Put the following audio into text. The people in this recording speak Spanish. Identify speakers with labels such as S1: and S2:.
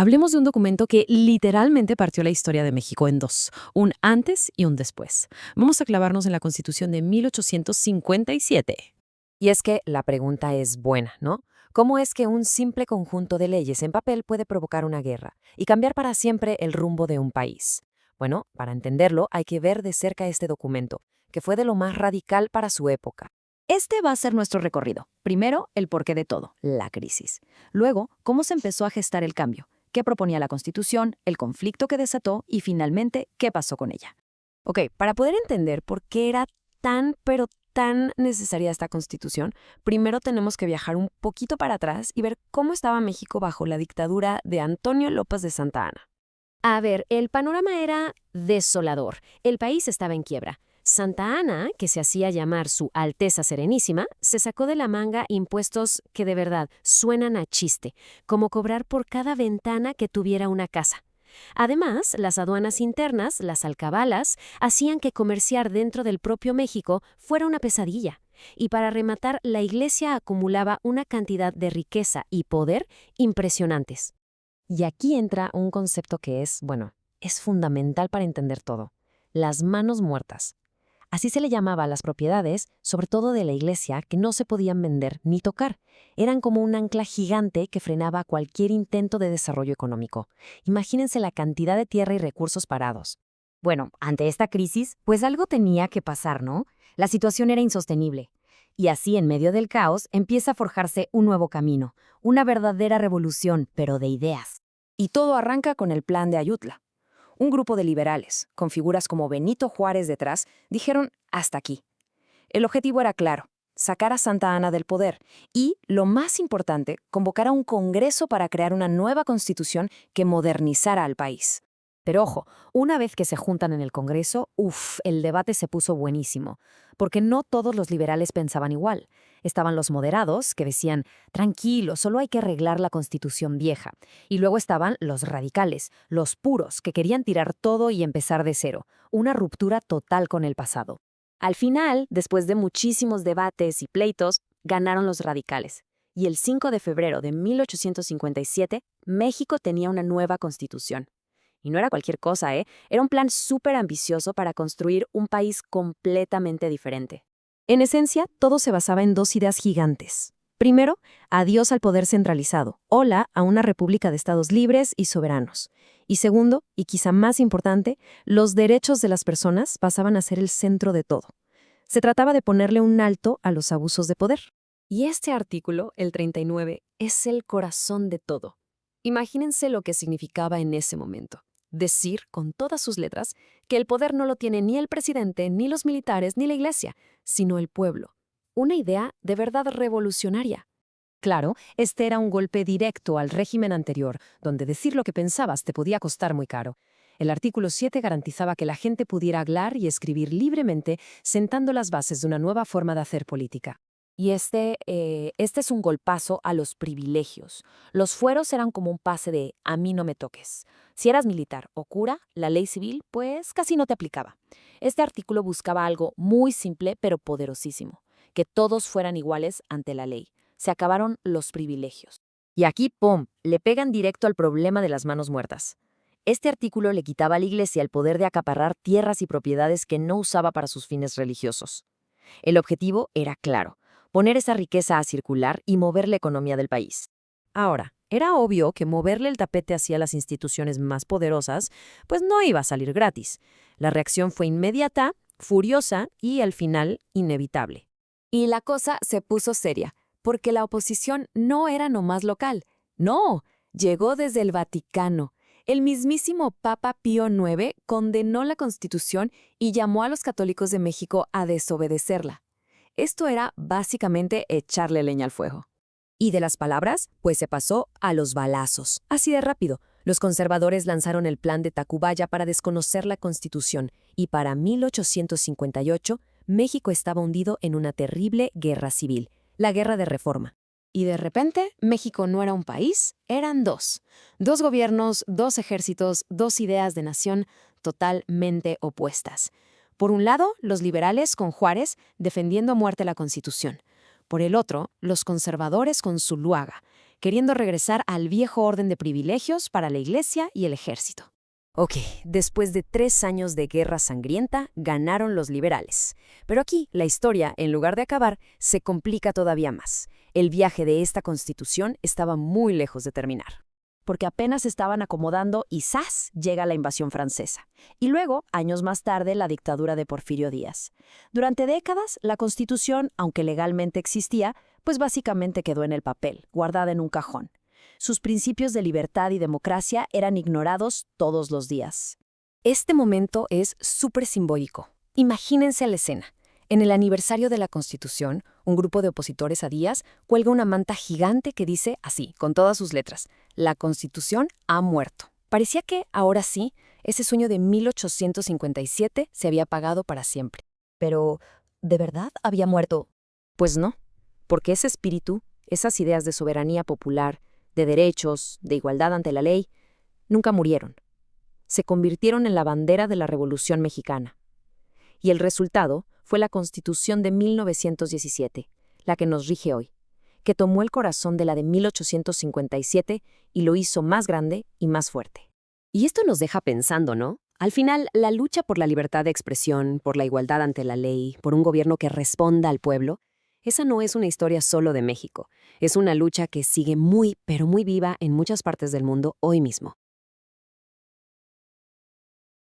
S1: Hablemos de un documento que literalmente partió la historia de México en dos, un antes y un después. Vamos a clavarnos en la Constitución de 1857.
S2: Y es que la pregunta es buena, ¿no? ¿Cómo es que un simple conjunto de leyes en papel puede provocar una guerra y cambiar para siempre el rumbo de un país? Bueno, para entenderlo hay que ver de cerca este documento, que fue de lo más radical para su época.
S3: Este va a ser nuestro recorrido. Primero, el porqué de todo, la crisis. Luego, cómo se empezó a gestar el cambio, qué proponía la Constitución, el conflicto que desató y finalmente, qué pasó con ella.
S2: Ok, para poder entender por qué era pero tan necesaria esta Constitución, primero tenemos que viajar un poquito para atrás y ver cómo estaba México bajo la dictadura de Antonio López de Santa Anna. A ver, el panorama era desolador. El país estaba en quiebra. Santa Anna, que se hacía llamar su Alteza Serenísima, se sacó de la manga impuestos que de verdad suenan a chiste, como cobrar por cada ventana que tuviera una casa. Además, las aduanas internas, las alcabalas, hacían que comerciar dentro del propio México fuera una pesadilla. Y para rematar, la Iglesia acumulaba una cantidad de riqueza y poder impresionantes. Y aquí entra un concepto que es fundamental para entender todo: las manos muertas. Así se le llamaba a las propiedades, sobre todo de la Iglesia, que no se podían vender ni tocar. Eran como un ancla gigante que frenaba cualquier intento de desarrollo económico. Imagínense la cantidad de tierra y recursos parados.
S4: Bueno, ante esta crisis, pues algo tenía que pasar, ¿no? La situación era insostenible. Y así, en medio del caos, empieza a forjarse un nuevo camino, una verdadera revolución, pero de ideas.
S2: Y todo arranca con el Plan de Ayutla. Un grupo de liberales, con figuras como Benito Juárez detrás, dijeron hasta aquí. El objetivo era claro: sacar a Santa Anna del poder y, lo más importante, convocar a un congreso para crear una nueva constitución que modernizara al país.
S4: Pero ojo, una vez que se juntan en el Congreso, el debate se puso buenísimo, porque no todos los liberales pensaban igual. Estaban los moderados, que decían, tranquilo, solo hay que arreglar la Constitución vieja. Y luego estaban los radicales, los puros, que querían tirar todo y empezar de cero, una ruptura total con el pasado. Al final, después de muchísimos debates y pleitos, ganaron los radicales. Y el 5 de febrero de 1857, México tenía una nueva Constitución. Y no era cualquier cosa, ¿eh? Era un plan súper ambicioso para construir un país completamente diferente. En esencia, todo se basaba en dos ideas gigantes. Primero, adiós al poder centralizado, hola a una república de estados libres y soberanos. Y segundo, y quizá más importante, los derechos de las personas pasaban a ser el centro de todo. Se trataba de ponerle un alto a los abusos de poder. Y este artículo, el 39, es el corazón de todo. Imagínense lo que significaba en ese momento. Decir, con todas sus letras, que el poder no lo tiene ni el presidente, ni los militares, ni la Iglesia, sino el pueblo. Una idea de verdad revolucionaria.
S2: Claro, este era un golpe directo al régimen anterior, donde decir lo que pensabas te podía costar muy caro. El artículo 7 garantizaba que la gente pudiera hablar y escribir libremente, sentando las bases de una nueva forma de hacer política. Y este es un golpazo a los privilegios. Los fueros eran como un pase de «a mí no me toques». Si eras militar o cura, la ley civil, pues casi no te aplicaba. Este artículo buscaba algo muy simple pero poderosísimo: que todos fueran iguales ante la ley. Se acabaron los privilegios. Y aquí, ¡pum!, le pegan directo al problema de las manos muertas. Este artículo le quitaba a la Iglesia el poder de acaparar tierras y propiedades que no usaba para sus fines religiosos. El objetivo era claro: poner esa riqueza a circular y mover la economía del país. Ahora, era obvio que moverle el tapete hacia las instituciones más poderosas, pues no iba a salir gratis. La reacción fue inmediata, furiosa y, al final, inevitable. Y la cosa se puso seria, porque la oposición no era nomás local. No, llegó desde el Vaticano. El mismísimo Papa Pío IX condenó la Constitución y llamó a los católicos de México a desobedecerla. Esto era básicamente echarle leña al fuego. Y de las palabras, pues se pasó a los balazos. Así de rápido, los conservadores lanzaron el plan de Tacubaya para desconocer la Constitución, y para 1858, México estaba hundido en una terrible guerra civil, la Guerra de Reforma. Y de repente, México no era un país, eran dos. Dos gobiernos, dos ejércitos, dos ideas de nación totalmente opuestas. Por un lado, los liberales con Juárez defendiendo a muerte la Constitución. Por el otro, los conservadores con Zuluaga, queriendo regresar al viejo orden de privilegios para la iglesia y el ejército. Ok, después de 3 años de guerra sangrienta, ganaron los liberales. Pero aquí, la historia, en lugar de acabar, se complica todavía más. El viaje de esta constitución estaba muy lejos de terminar. Porque apenas estaban acomodando y ¡zas!, llega la invasión francesa. Y luego, años más tarde, la dictadura de Porfirio Díaz. Durante décadas, la Constitución, aunque legalmente existía, pues básicamente quedó en el papel, guardada en un cajón. Sus principios de libertad y democracia eran ignorados todos los días. Este momento es súper simbólico. Imagínense la escena. En el aniversario de la Constitución, un grupo de opositores a Díaz cuelga una manta gigante que dice así, con todas sus letras: la Constitución ha muerto. Parecía que, ahora sí, ese sueño de 1857 se había apagado para siempre.
S4: Pero, ¿de verdad había muerto?
S2: Pues no, porque ese espíritu, esas ideas de soberanía popular, de derechos, de igualdad ante la ley, nunca murieron. Se convirtieron en la bandera de la Revolución Mexicana. Y el resultado fue la Constitución de 1917, la que nos rige hoy, que tomó el corazón de la de 1857 y lo hizo más grande y más fuerte. Y esto nos deja pensando, ¿no? Al final, la lucha por la libertad de expresión, por la igualdad ante la ley, por un gobierno que responda al pueblo, esa no es una historia solo de México. Es una lucha que sigue muy, pero muy viva en muchas partes del mundo hoy mismo.